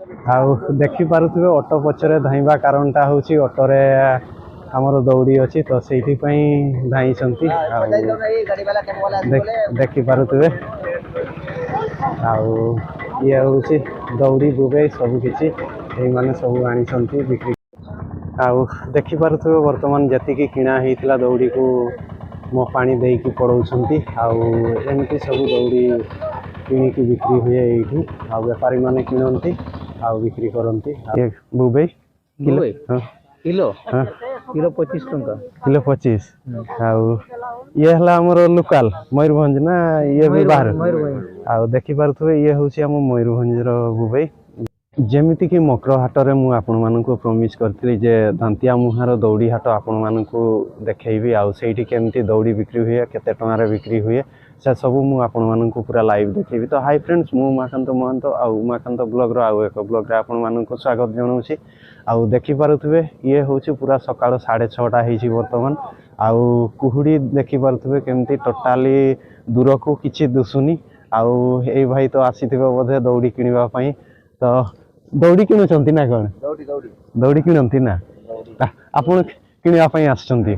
आउ देखि पारुथिबे ऑटो पछरे धाइबा कारणटा होची ऑटोरे हमर दौड़ी अछि तो सेठी पई धाई छंती देखि पारुथिबे आउ ये होची दौड़ी बुबे सब किछि एई माने सब आनी छंती बिक्री आउ देखि पारुथिबे वर्तमान जति की किणा हेइतला दौड़ी को मो पानी देई की पड़ौछंती आउ एमती सब दौड़ी किणी की बिक्री हुए एठी आउ व्यापारी माने किणंती आउ बिक्री करंती ये बुबे किलो हां किलो हां किलो 25 टंका किलो 25 आउ ये हला हमर लोकल मयूरभंज ना ये भी बाहर आउ देखि पारुथबे ये होची हम मयूरभंज रो बुबे जेमिति कि मकर हाटरे मु आपण मानकु प्रॉमिस करथि जे दांतिया मुहार दौड़ी हाट आपण मानकु देखैबी आउ सेठी केमति दौड़ी बिक्री हुए केते टंगा रे बिक्री हुए से सब मु आपण मानकु पूरा लाइव देखैबी तो हाय फ्रेंड्स मु उमाकांत महंत आउ उमाकांत ब्लॉग रो आउ एक ब्लॉग रे आपण मानकु स्वागत जणाउछि आउ देखि पारुथबे ये होछि पूरा सकाळ 6:30 हेछि वर्तमान आउ कुहुडी देखि पारुथबे केमति टोटाली दूर को किछि दुसुनी आउ ए भाई तो आसीथिबे बोधे दौड़ी किनिबा पई तो दौड़ी किणुचंती ना कोन दौड़ी किणंती ना आपण किनिबा पई आछंती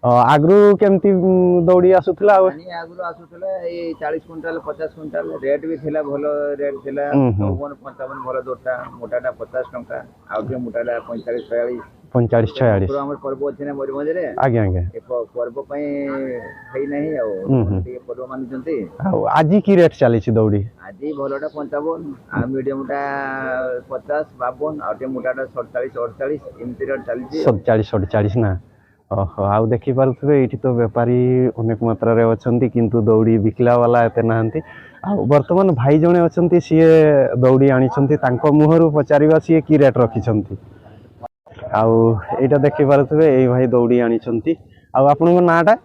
आगरू केमती दौड़ी आसुथला आगरू आसुथला ए 40 क्विंटल 50 क्विंटल रेट भी थिला भलो रेट थिला 54 55 भलो दोटा मोटाटा 50 टंका आउ के मोटाटा 45 46 45 हमर पर्व अछि ना मयूरभंज रे आगे आगे ए पर्व पई हेई नहीं आउ के पर्व मानिचंती आजी की रेट चली छी दौड़ी आजी भलोटा 55 आ मीडियमटा 50 52 आ के मोटाटा 47 48 इमती रेट चली छी 47 48 ना ओहो आउ देखि पारुथबे एठी तो व्यापारी अनेक मात्रा रे अछंती किंतु दौड़ी बिकला वाला एते नाहंती आउ वर्तमान भाई जणे अछंती सिए दौड़ी आनी छंती तांको मुहरु पचारिबा सिए की रेट रखि छंती आउ एटा देखि पारुथबे एई भाई दौड़ी आनी छंती आउ आपनको नाटा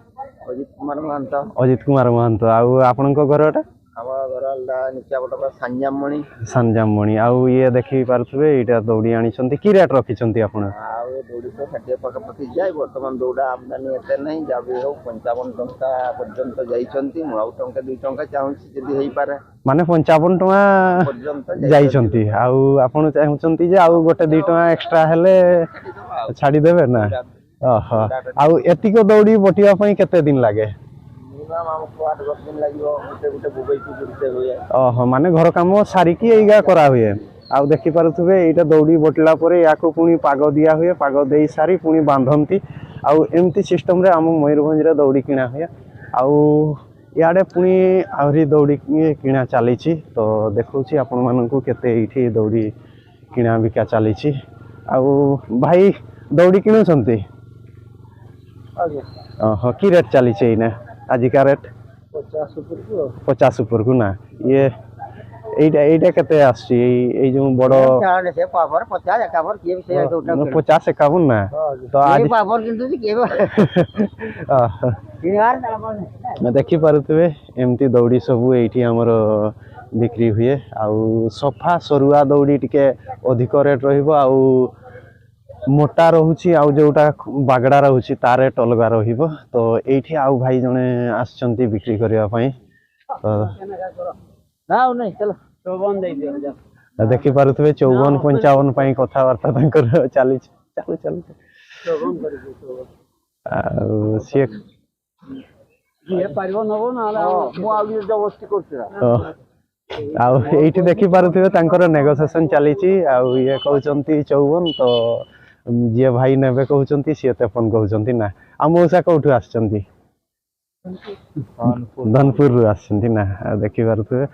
अजित कुमार महंत आउ आपनको घरटा आवा घरला निचा बटा संजाम मणि आउ ये देखि पारुथबे एटा दौड़ी आनी छंती की रेट रखि छंती आपण आउ दौड़ी तो 60 पका पति जाय वर्तमान दौड़ा आमदानी एते नहीं जाबे हो 55 टंका पर्यंत जाई छंती मु आउ टंका 2 टंका चाहूसी जदी हेई पारे माने 55 टंका पर्यंत जाई छंती आउ आपण चाहू छंती जे आउ गोटे 2 टंका एक्स्ट्रा हेले छाडी देबे ना ओहो आउ एतिको दौड़ी बटिया पई केते दिन लागे ओहो माने घर काम सारी की एइगा करा हुए आउ देखि पारुथबे एटा दौड़ी बटला परे याको पुनी पाग दिया हुए पाग देई सारी पुनी बांधंती आउ एमती सिस्टम रे हम मयूरभंज रे दौड़ी किना हुए आउ याडे पुनी आउरी दौड़ी किना चली छी तो देखौछी आपण मानकु केते एठी दौड़ी किना बिका चली छी आउ भाई दौड़ी किनु छंती ओहो की रेट चली छी ना आज का रेट 50 ऊपर को ना ये एटा एटा केते आसी ए जो बड़ो 50 51 के भी से 50 51 ना तो आज पावर किंतु के मैं देखि पारुतबे एमती दौड़ी सब एठी हमर बिक्री हुए आउ सफा सरुआ दौड़ी टिके अधिक रेट रहिबो आउ मोटा रहउची आउ जोटा बागड़ा रहउची ता रेट अलगा रहिबो तो एठी आउ भाई जने आछंती बिक्री करिया पई तो ना नहीं चलो 54 दे दियो जा देखि पारुतबे 54 55 पई कथा वार्ता तंकर चाली चालू चालू 54 करि दियो आ शेख ये पारिबो नबो ना मु आउ जबरदस्ती करछरा आउ एठी देखि पारुतबे तंकर नेगोशिएशन चाली छी आउ ये कहउचंती 54 तो जे भाई नेबे कहउचंती से 53 कहउचंती ना आ मौसा कोठु आछंती धनपुर रु आछंती ना देखि पारुतबे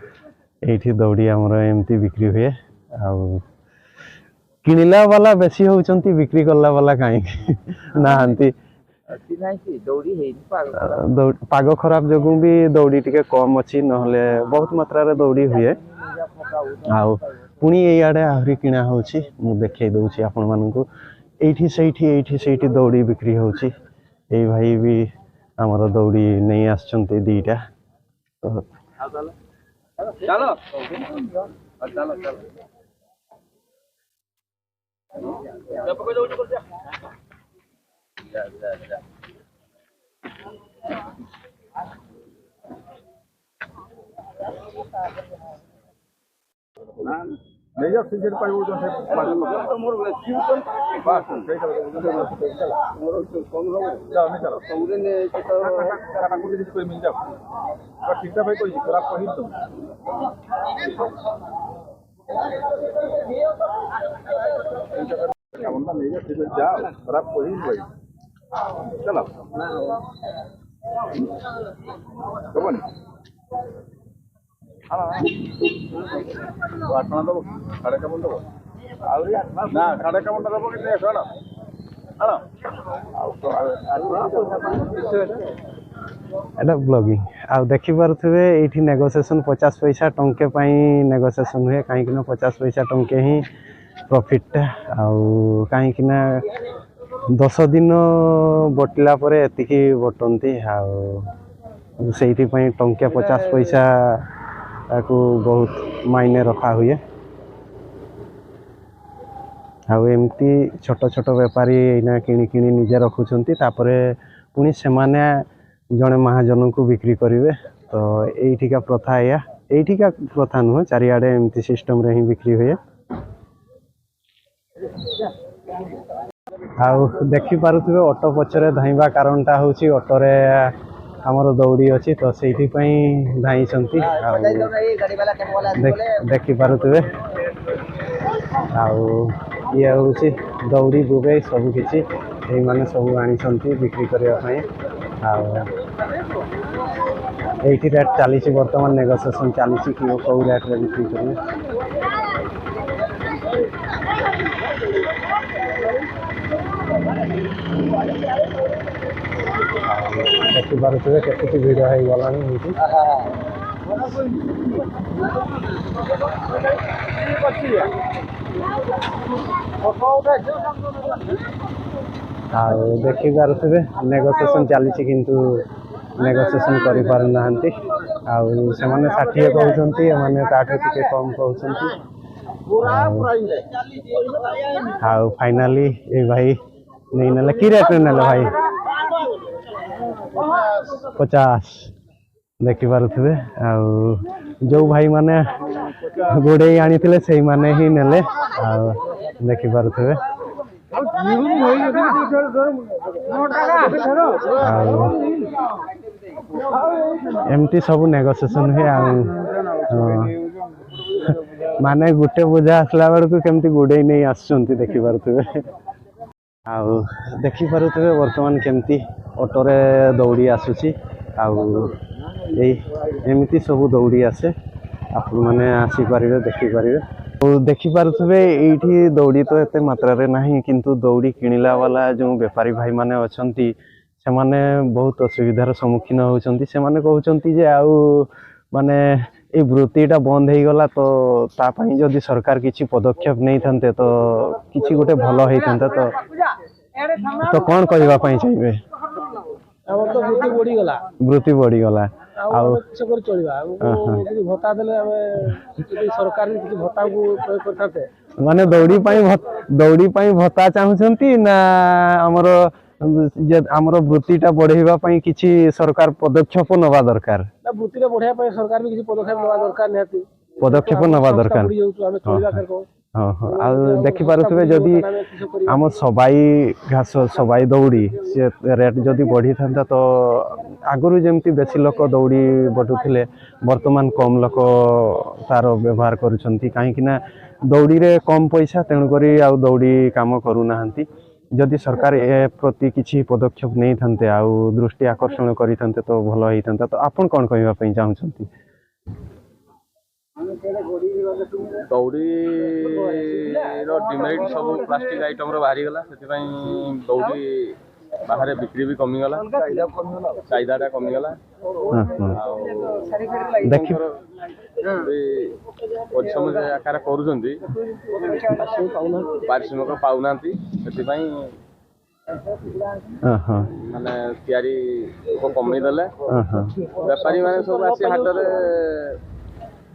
एठी दौड़ी हमर एमती बिक्री हुए आउ किनिला वाला बेसी होउचंती बिक्री करला वाला काई नाहंती दौड़ी हे पाग खराब जगू भी दौड़ी टिके कम अछि नहले बहुत मात्रा रे दौड़ी हुए आउ पुनी ए आडे आहुरी किना होउची मु देखै दउची आपण मानकु एठी सेठी दौड़ी बिक्री होउची ए भाई भी हमर दौड़ी नै आछंती दीटा चलो चलो चलो ନେଇଯାଅ ସିଜେଟ ପାଇବୁ ସେ ମାଛ ବାସ୍ ସେଇଟା ମୋର କମ୍ ହବ ଯାଅ ନି ଚାଲ ସବୁଦିନ ତାରା ପାଖକୁ କିଛି କରି ମିଲ ଯାଅ ଠିକଟା ଭାଇ କହିଛି ଖରାପ କହିଲି ତ କାମଟା ନେଇଯାଅ ସିଜେଟ ଯାଅ ଖରାପ କହିଲି ଭାଇ ଚାଲ ଦେବନି ଆଠଣା ଦେବ ସାଢ଼େ କାମ ଦେବ ଆହୁରି ନା ସାଢ଼େ କାମଟା ଦେବ କି ନେଇ ଆଣ ଆଣ এটা ব্লগিং ଆଉ ଦେଖିପାରୁଥିବେ ଏଇଠି ନେଗୋସିଏସନ୍ 50 ପଇସା ଟଙ୍କେ ପାଇଁ ନେଗୋସିଏସନ୍ ହୁଏ କାହିଁକିନା 50 ପଇସା ଟଙ୍କେ ହିଁ ପ୍ରଫିଟ୍ଟା ଆଉ କାହିଁକିନା 10 ଦିନ ବଟିଲା ପରେ ଏତିକି ବଟନ୍ତି ଆଉ ସେଇଥିପାଇଁ ଟଙ୍କେ 50 ପଇସା ତାକୁ ବହୁତ ମାଇନେ ରଖା ହୁଏ ଆଉ ଏମିତି ଛୋଟ ଛୋଟ ବେପାରୀ ଏଇନା କିଣି କିଣି ନିଜେ ରଖୁଛନ୍ତି ତାପରେ ପୁଣି ସେମାନେ ଜଣେ ମହାଜନଙ୍କୁ ବିକ୍ରି କରିବେ ତ ଏଇଠିକା ପ୍ରଥା ଏଇଆ ଏଇଠିକା ପ୍ରଥା ନୁହଁ ଚାରିଆଡ଼େ ଏମିତି ସିଷ୍ଟମରେ ହିଁ ବିକ୍ରି ହୁଏ ଆଉ ଦେଖିପାରୁଥିବେ ଅଟୋ ପଛରେ ଧାଇଁବା କାରଣଟା ହେଉଛି ଅଟୋରେ ଆମର ଦୌଡ଼ି ଅଛି ତ ସେଇଥିପାଇଁ ଧାଇଁଛନ୍ତି ଆଉ ଦେଖିପାରୁଥିବେ ଆଉ ଇଏ ହେଉଛି ଦୌଡ଼ି ବୁବେଇ ସବୁକିଛି ଏଇମାନେ ସବୁ ଆଣିଛନ୍ତି ବିକ୍ରି କରିବା ପାଇଁ ଆଉ ଏଇଠି ରେଟ୍ ଚାଲିଛି ବର୍ତ୍ତମାନ ନେଗୋସିଏସନ୍ ଚାଲିଛି କି କେଉଁ ରେଟ୍ରେ ବିକ୍ରି କରିବେ ଦେଖିପାରୁଥିବେ କେତିକି ଭିଡ଼ ହେଇଗଲାଣି ଏଇଠି ଆଉ ଦେଖିପାରୁଥିବେ ନେଗୋସିଏସନ୍ ଚାଲିଛି କିନ୍ତୁ ନେଗୋସିଏସନ୍ କରିପାରୁନାହାନ୍ତି ଆଉ ସେମାନେ 60 କହୁଛନ୍ତି ଏମାନେ ତାଠୁ ଟିକେ କମ୍ କହୁଛନ୍ତି ଆଉ ଫାଇନାଲି ଏ ଭାଇ ନେଇନେଲେ କି ରେଟ୍ରେ ନେଲେ ଭାଇ 50 ଦେଖିପାରୁଥିବେ ଆଉ ଯେଉଁ ଭାଇମାନେ ଗୋଡ଼େଇ ଆଣିଥିଲେ ସେଇମାନେ ହିଁ ନେଲେ ଆଉ ଦେଖିପାରୁଥିବେ ଆଉ ଏମିତି ସବୁ ନେଗୋସିଏସନ୍ ହୁଏ ଆଉ ମାନେ ଗୋଟେ ବୋଝା ଆସିଲା ବେଳକୁ କେମିତି ଗୋଡ଼େଇ ନେଇ ଆସୁଛନ୍ତି ଦେଖିପାରୁଥିବେ ଆଉ ଦେଖିପାରୁଥିବେ ବର୍ତ୍ତମାନ କେମିତି ଅଟୋରେ ଦୌଡ଼ି ଆସୁଛି ଆଉ ଏଇ ଏମିତି ସବୁ ଦୌଡ଼ି ଆସେ ଆପଣମାନେ ଆସିପାରିବେ ଦେଖିପାରିବେ ଆଉ ଦେଖିପାରୁଥିବେ ଏଇଠି ଦୌଡ଼ି ତ ଏତେ ମାତ୍ରାରେ ନାହିଁ କିନ୍ତୁ ଦୌଡ଼ି କିଣିଲା ବାଲା ଯେଉଁ ବେପାରୀ ଭାଇମାନେ ଅଛନ୍ତି ସେମାନେ ବହୁତ ଅସୁବିଧାର ସମ୍ମୁଖୀନ ହେଉଛନ୍ତି ସେମାନେ କହୁଛନ୍ତି ଯେ ଆଉ ମାନେ এই ବୃତ୍ତିଟା ବନ୍ଦ ହେଇଗଲା ତ ତା ପାଇଁ ଯଦି ସରକାର କିଛି ପଦକ୍ଷେପ ନେଇଥାନ୍ତେ ତ କିଛି ଗୋଟେ ଭଲ ହେଇଥାନ୍ତା ତ କ'ଣ କରିବା ପାଇଁ ଚାହିଁବେ ଆମର ତ ବୃତ୍ତି ବଢିଗଲା ଆଉ କିସ କରି ଚଳିବା କିଛି ଭତ୍ତା ଦେଲେ ଆମେ ଯଦି ସରକାର କିଛି ଭତ୍ତାକୁ ପ୍ରୟୋଗ କରିଥାନ୍ତେ ମାନେ ଦୌଡ଼ି ପାଇଁ ଭତ୍ତା ଚାହୁଁଛନ୍ତି ନା ଆମର ବୃତ୍ତିଟା ବଢେଇବା ପାଇଁ କିଛି ସରକାର ପଦକ୍ଷେପ ନେବା ଦରକାର ନା ବୃତ୍ତିରେ ବଢେଇବା ପାଇଁ ସରକାର ବି କିଛି ପଦକ୍ଷେପ ନେବା ଦରକାର ନିହାତି ପଦକ୍ଷେପ ନେବା ଦରକାର ଆଉ ଦେଖିପାରୁଥିବେ ଯଦି ଆମ ସବାଇ ଘାସ ସବାଇ ଦୌଡ଼ି ସେ ରେଟ୍ ଯଦି ବଢ଼ିଥାନ୍ତା ତ ଆଗରୁ ଯେମିତି ବେଶୀ ଲୋକ ଦୌଡ଼ି ବଟୁଥିଲେ ବର୍ତ୍ତମାନ କମ୍ ଲୋକ ତାର ବ୍ୟବହାର କରୁଛନ୍ତି କାହିଁକିନା ଦୌଡ଼ିରେ କମ୍ ପଇସା ତେଣୁକରି ଆଉ ଦୌଡ଼ି କାମ କରୁନାହାନ୍ତି ଯଦି ସରକାର ଏ ପ୍ରତି କିଛି ପଦକ୍ଷେପ ନେଇଥାନ୍ତେ ଆଉ ଦୃଷ୍ଟି ଆକର୍ଷଣ କରିଥାନ୍ତେ ତ ଭଲ ହେଇଥାନ୍ତା ତ ଆପଣ କ'ଣ କହିବା ପାଇଁ ଚାହୁଁଛନ୍ତି ଦୌଡ଼ିର ଡିମେରିଟ୍ ସବୁ ପ୍ଲାଷ୍ଟିକ୍ ଆଇଟମ୍ର ବାହାରିଗଲା ସେଥିପାଇଁ ଦୌଡ଼ି ବାହାରେ ବିକ୍ରି ବି କମିଗଲା ଚାହିଦାଟା କମିଗଲା ଆଉ ପରିଶ୍ରମ ଯେ ଆକାର କରୁଛନ୍ତି ପାରିଶ୍ରମିକ ପାଉନାହାନ୍ତି ସେଥିପାଇଁ ମାନେ ତିଆରି ଲୋକ କମେଇ ଦେଲେ ବେପାରୀ ମାନେ ସବୁ ଆସି ହାଟରେ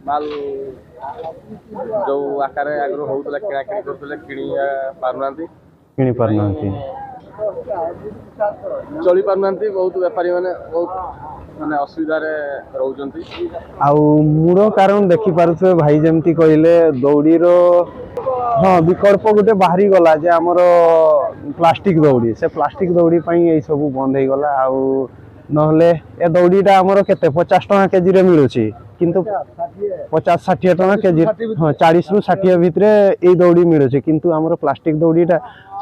ମାଲ ଯୋଉ ଆକାରରେ ଆଗରୁ ହଉଥିଲା କିଣାକିଣି କରୁଥିଲେ କିଣି ପାରୁନାହାନ୍ତି चली पारुनांती बहुत व्यापारी माने बहुत माने असुविधा रे रहउचंती आउ मूल कारण देखि पारुथबे भाई जेमती कहले दौड़ी रो हाँ विकल्प गोटे बाहरी गला जे हमर प्लास्टिक दौड़ी से प्लास्टिक दौड़ी पई ए सब बंद हे गला आउ नहले ए दौड़ीटा हमर केते 50 टका केजी रे मिलुची किंतु 50-60 टका केजी हाँ 40 रु 60 भितरे ए दौड़ी मिलुची किंतु हमर प्लास्टिक दौड़ीटा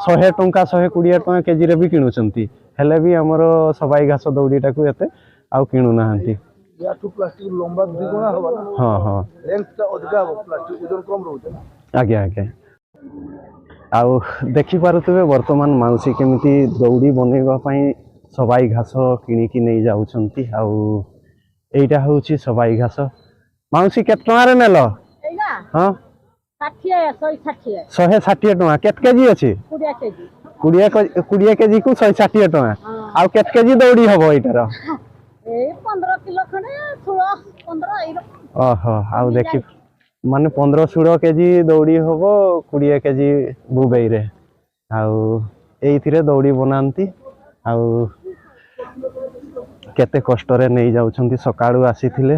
100 टका 120 टका केजी रे भी किनुचंती हेले भी हमर सबाई घास दौड़ीटा को एते आउ किनु नाहंती या तो प्लास्टिक लंबा दुगुना होबा ना हाँ हाँ लेंथ ता अधिका हो प्लास्टिक ओजन कम रहउछ आगे आगे आउ देखि पारुथबे वर्तमान माउसी केमिति दौड़ी बनेबा पई सबाई घास किनिकी नहीं जाउछंती आउ एइटा होउची सबाई घास माउसी केत टका रे नेलो एइना हां 60 160 टका केत केजी अछि 20 केजी 20 केजी को 160 टका आउ केत केजी दौड़ी हबो एइटार ए 15 किलो खने 16 15 एरो ओहो आउ देखि माने 15-16 केजी दौड़ी हबो 20 केजी बुबई रे आउ एइथिरे दौड़ी बनांती आउ केते कष्ट रे नहीं जाउछंती सकाळू आसीथिले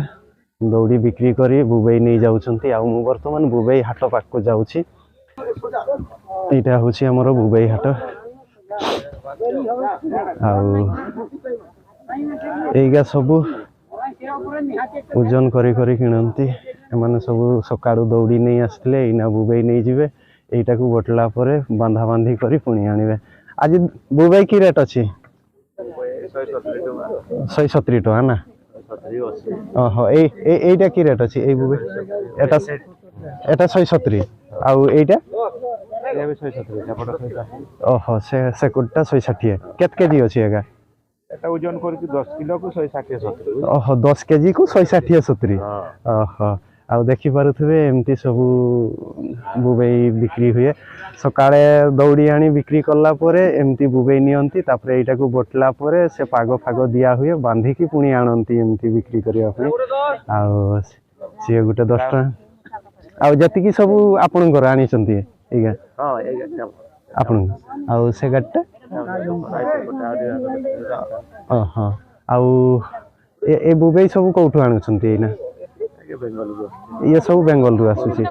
दौड़ी बिक्री करी बुबई नहीं जाउछंती आउ मु वर्तमान बुबई हाट पाक को जाउछि एटा होछि हमर बुबई हाट आउ एइगा सबु ओजन करी करी किणंती एमाने सबु सकाळू दौड़ी नहीं आसले एइना बुबई नहीं जिवे एइटा को बटला परे बांधा बांधी करी पुणी आनिबे आज बुबई की रेट अछि 170 टका ना ओहो एइटा की रेट अछि एइ बुबई एटा 170 आउ एइटा ये भी 170 झपटा 160 ओहो से कोटा 160 केत केजी अछि एगा एटा ओजन करके 10 किलो को 160 70 ओहो 10 केजी को 160 70 ओहो आउ देखि पारुथबे एमती सबु बुबई बिक्री हुए सकाळे दौड़ी आनी बिक्री करला परे एमती बुबई नियंती तापरे एटा को बटला परे से पागो फागो दिया हुए बांधी की पुणी आनंती एमती बिक्री करिया पई आउ से गुटे 10 टका आउ जति की सबु आपन घर आनी चंती एगा हां एगा आपन आउ से गट्टा हां आउ ए बुबई सबु कोठु आनु चंती एना ये सब बेंगल रु आसुची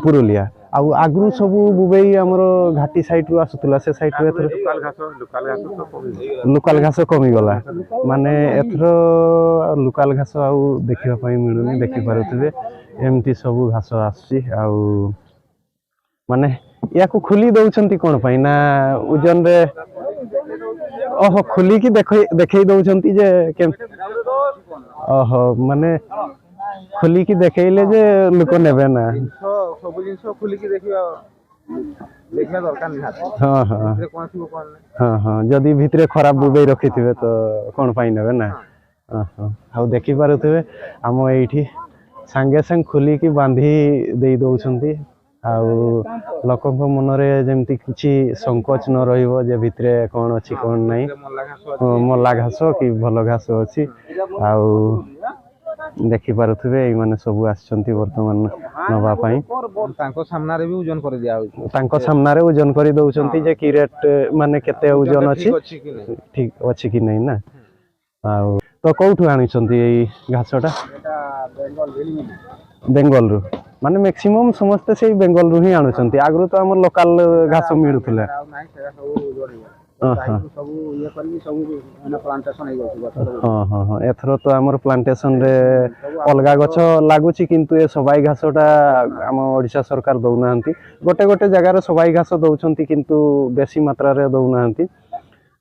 पुरुलिया आउ आगु सब बुबई हमर घाटी साइड रु आसुतला से साइड रे लोकल घास कमी गला माने एथरो लोकल घास आउ देखिबा पई मिलुनी देखि पारुतबे एमती सब घास आसुची आउ माने या को खुली दउछंती कोन पई ना ओजन रे ओहो खुली की देखै दउछंती जे के ओहो माने खुली की देखैले जे लोक नेबे ना सब जिंस खुली की देखिया दरकार नहीं हां हां भितरे कोन सिबो कोन हां हां जदी भितरे खराब बुबई रखिथिबे तो कोन पाई नेबे ना हां हां आउ देखि पारुथबे हम एठी संगे संग खुली की बांधी देई दउछंती आउ लोकक मनरे जेमति किछि संकोच न रहिबो जे भितरे कोन अछि कोन नाही मल्ला घास कि भलो घास अछि आउ देखि पारुथबे एई माने सब आछंती वर्तमान नबा पई तांको सामना रे भी ओजन कर दिया होय तांको सामना रे ओजन करी दउछंती जे की रेट माने केते ओजन अछि ठीक अछि कि नै ना आउ तो कोठु आनी छंती एई घासटा बेंगल रु माने मैक्सिमम समस्त से बेंगल रु ही आनु छंती आगरु तो हमर लोकल घास मिलुथले एथरो तो आमर प्लांटेशन रे अलगा गछ लागुची किंतु ए सबाई घासटा आम ओडिशा सरकार दउनाहंती गोटे गोटे जगह रे सबाई घास दउछंती किंतु बेसी मात्रा रे दउनाहंती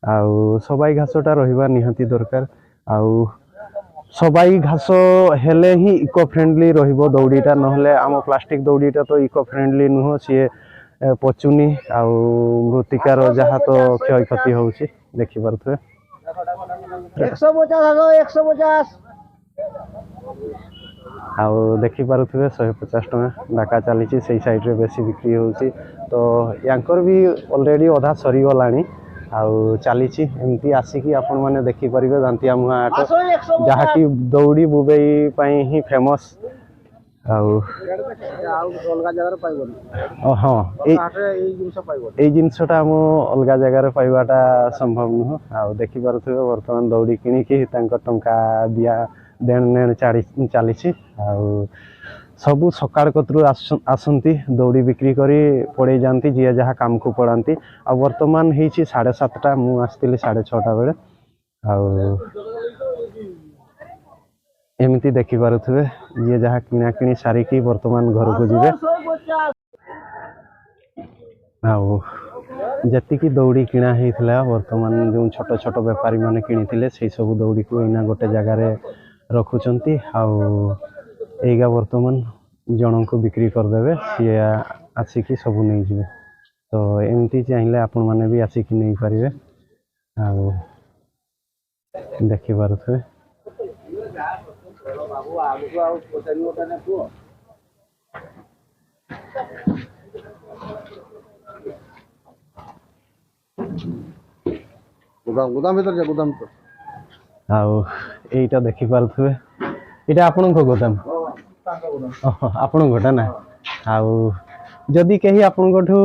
आउ सबाई घासटा रहिबा निहांती दरकार आउ सबाई घास हेले ही इको फ्रेंडली रहिबो दौड़ीटा नहले आम प्लास्टिक दौड़ीटा तो इको फ्रेंडली नुह सी पचुनी आउ मृतिकार जहाँ तो क्षय क्षति होउची देखि पारथुए 150 आउ देखि पारथुए 150 टका डाका चली से साइड रे बेसी बिक्री होउची तो यांकर भी ऑलरेडी आधा सरी गलानी आउ चली एमती आसिकी आपण माने देखि परिबे दांतिया मुहा आट जहा की दौड़ी बुबई पई ही फेमस ଆଉ ଆଉ ଅଲଗା ଜାଗାରେ ପାଇବନି ହଁ ଏଇ ହାଟରେ ଏଇ ଜିନିଷ ପାଇବନି ଏଇ ଜିନିଷଟା ଆମ ଅଲଗା ଜାଗାରେ ପାଇବାଟା ସମ୍ଭବ ନୁହଁ। ଆଉ ଦେଖିପାରୁଥିବେ ବର୍ତ୍ତମାନ ଦୌଡ଼ି କିଣିକି ତାଙ୍କ ଟଙ୍କା ଦିଆ ଦେଣ ନେଣ ଚାଲିଛି। ଆଉ ସବୁ ସକାଳ କତରୁ ଆସନ୍ତି ଦୌଡ଼ି ବିକ୍ରି କରି ପଳେଇ ଯାଆନ୍ତି ଯିଏ ଯାହା କାମକୁ ପଳାନ୍ତି। ଆଉ ବର୍ତ୍ତମାନ ହେଇଛି 7:30, ମୁଁ ଆସିଥିଲି 6:30 ବେଳେ। ଆଉ ଏମିତି ଦେଖିପାରୁଥିବେ ଯିଏ ଯାହା କିଣାକିଣି ସାରିକି ବର୍ତ୍ତମାନ ଘରକୁ ଯିବେ। ଆଉ ଯେତିକି ଦୌଡ଼ି କିଣା ହେଇଥିଲା ବର୍ତ୍ତମାନ ଯେଉଁ ଛୋଟ ଛୋଟ ବେପାରୀମାନେ କିଣିଥିଲେ ସେଇ ସବୁ ଦୌଡ଼ିକୁ ଏଇନା ଗୋଟେ ଜାଗାରେ ରଖୁଛନ୍ତି। ଆଉ ଏଇଗା ବର୍ତ୍ତମାନ ଜଣଙ୍କୁ ବିକ୍ରି କରିଦେବେ, ସିଏ ଆସିକି ସବୁ ନେଇଯିବେ। ତ ଏମିତି ଚାହିଁଲେ ଆପଣମାନେ ବି ଆସିକି ନେଇପାରିବେ। ଆଉ ଦେଖିପାରୁଥିବେ ବାବୁ ଆଗକୁ ଆଉ ପଚାରିବ ତାହେଲେ କୁହ। ଗୋଦାମ ଭିତରେ ଯା, ଗୋଦାମ ଭିତରେ। ଆଉ ଏଇଟା ଦେଖିପାରୁଥିବେ ଏଇଟା ଆପଣଙ୍କ ଗୋଦାମ? ଆପଣଙ୍କଟା ନା। ଆଉ ଯଦି କେହି ଆପଣଙ୍କଠୁ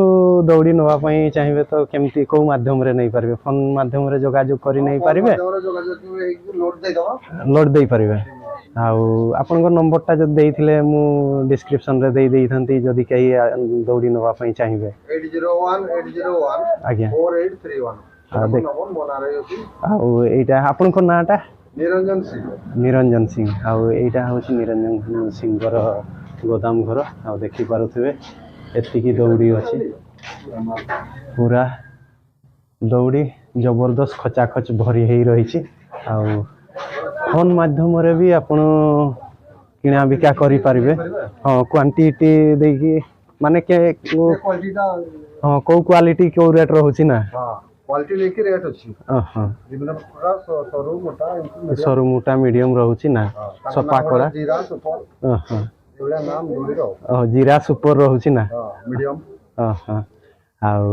ଦୌଡ଼ି ନେବା ପାଇଁ ଚାହିଁବେ ତ କେମିତି କୋଉ ମାଧ୍ୟମରେ ନେଇପାରିବେ? ଫୋନ୍ ମାଧ୍ୟମରେ ଯୋଗାଯୋଗ କରି ନେଇପାରିବେ, ଲୋଡ୍ ଦେଇପାରିବେ। ଆଉ ଆପଣଙ୍କ ନମ୍ବରଟା ଯଦି ଦେଇଥିଲେ ମୁଁ ଡିସ୍କ୍ରିପ୍ସନରେ ଦେଇଥାନ୍ତି ଯଦି କେହି ଦୌଡ଼ି ନେବା ପାଇଁ ଚାହିଁବେ। 801 ଆଜ୍ଞା 4831। ଆଉ ଏଇଟା ଆପଣଙ୍କ ନାଁଟା? ନିରଞ୍ଜନ ସିଂ। ନିରଞ୍ଜନ ସିଂ। ଆଉ ଏଇଟା ହେଉଛି ନିରଞ୍ଜନ ସିଂଙ୍କର ଗୋଦାମ ଘର। ଆଉ ଦେଖିପାରୁଥିବେ ଏତିକି ଦୌଡ଼ି ଅଛି, ପୁରା ଦୌଡ଼ି ଜବରଦସ୍ତ ଖଚାଖଚ ଭରି ହେଇ ରହିଛି। ଆଉ ଫୋନ୍ ମାଧ୍ୟମରେ ବି ଆପଣ କିଣା ବିକା କରିପାରିବେ। ହଁ କ୍ୱାଣ୍ଟିଟି ଦେଇକି ମାନେ ହଁ କୋଉ କ୍ୱାଲିଟି କୋଉ ରେଟ୍ ରହୁଛି ନା। କ୍ୱାଲିଟି ନେଇକି ରେଟ୍ ଅଛି। ହଁ ବିଭିନ୍ନ ପ୍ରକାର ସରୁ ମୋଟା ସରୁ ମୋଟା ମିଡ଼ିୟମ୍ ରହୁଛି ନା, ସଫା କରା। ଜିରା ସୁପର ଏଭଳିଆ ନାମ ଦୌଡ଼ିର ଜିରା ସୁପର ରହୁଛି ନା। ମିଡ଼ିୟମ୍। ଆଉ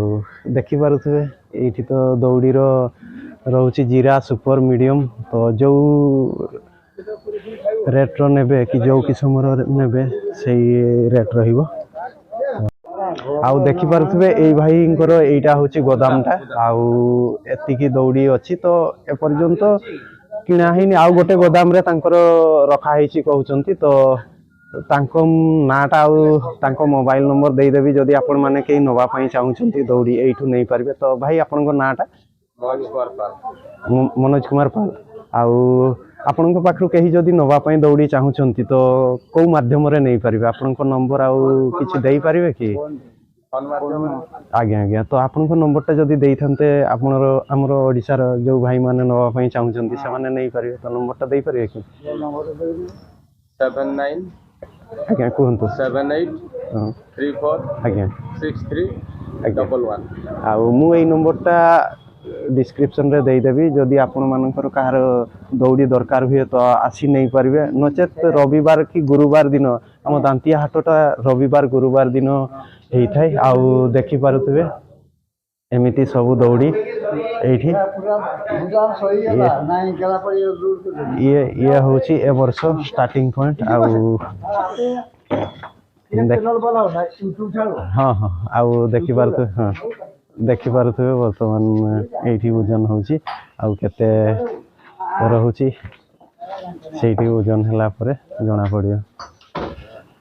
ଦେଖିପାରୁଥିବେ ଏଇଠି ତ ଦୌଡ଼ିର ରହୁଛି ଜିରା ସୁପର ମିଡ଼ିୟମ୍। ତ ଯେଉଁ ରେଟ୍ର ନେବେ କି ଯେଉଁ କିସମର ନେବେ ସେଇ ରେଟ୍ ରହିବ। ଆଉ ଦେଖିପାରୁଥିବେ ଏଇ ଭାଇଙ୍କର ଏଇଟା ହେଉଛି ଗୋଦାମଟା। ଆଉ ଏତିକି ଦୌଡ଼ି ଅଛି ତ ଏପର୍ଯ୍ୟନ୍ତ କିଣା ହେଇନି। ଆଉ ଗୋଟେ ଗୋଦାମରେ ତାଙ୍କର ରଖା ହେଇଛି କହୁଛନ୍ତି। ତ ତାଙ୍କ ନାଁଟା ଆଉ ତାଙ୍କ ମୋବାଇଲ ନମ୍ବର ଦେଇଦେବି ଯଦି ଆପଣମାନେ କେହି ନେବା ପାଇଁ ଚାହୁଁଛନ୍ତି ଦୌଡ଼ି ଏଇଠୁ ନେଇପାରିବେ। ତ ଭାଇ ଆପଣଙ୍କ ନାଁଟା? ମନୋଜ କୁମାର ପାଲ। ଆଉ ଆପଣଙ୍କ ପାଖରୁ କେହି ଯଦି ନେବା ପାଇଁ ଦୌଡ଼ି ଚାହୁଁଛନ୍ତି ତ କୋଉ ମାଧ୍ୟମରେ ନେଇପାରିବେ? ଆପଣଙ୍କ ନମ୍ବର ଆଉ କିଛି ଦେଇପାରିବେ କି? ଆଜ୍ଞା ତ ଆପଣଙ୍କ ନମ୍ବରଟା ଯଦି ଦେଇଥାନ୍ତେ ଆମର ଓଡ଼ିଶାର ଯେଉଁ ଭାଇମାନେ ନେବା ପାଇଁ ଚାହୁଁଛନ୍ତି ସେମାନେ ନେଇପାରିବେ। ତ ନମ୍ବରଟା ଦେଇପାରିବେ କି? 79 ଆଜ୍ଞା କୁହନ୍ତୁ। 78 34 ଆଜ୍ଞା 63 ଆଉ ମୁଁ ଏଇ ନମ୍ବରଟା ଡିସ୍କ୍ରିପ୍ସନରେ ଦେଇଦେବି। ଯଦି ଆପଣମାନଙ୍କର କାହାର ଦୌଡ଼ି ଦରକାର ହୁଏ ତ ଆସି ନେଇପାରିବେ। ନଚେତ୍ ରବିବାର କି ଗୁରୁବାର ଦିନ ଆମ ଦାନ୍ତିଆ ହାଟଟା ରବିବାର ଗୁରୁବାର ଦିନ ହେଇଥାଏ। ଆଉ ଦେଖିପାରୁଥିବେ ଏମିତି ସବୁ ଦୌଡ଼ି ଏଇଠି ଇଏ ହେଉଛି ଏ ବର୍ଷ ଷ୍ଟାର୍ଟିଂ ପଏଣ୍ଟ। ଆଉ ହଁ ଆଉ ଦେଖିପାରୁଥିବେ ବର୍ତ୍ତମାନ ଏଇଠି ଓଜନ ହେଉଛି। ଆଉ କେତେ ରହୁଛି ସେଇଠି ଓଜନ ହେଲା ପରେ ଜଣାପଡ଼ିବ।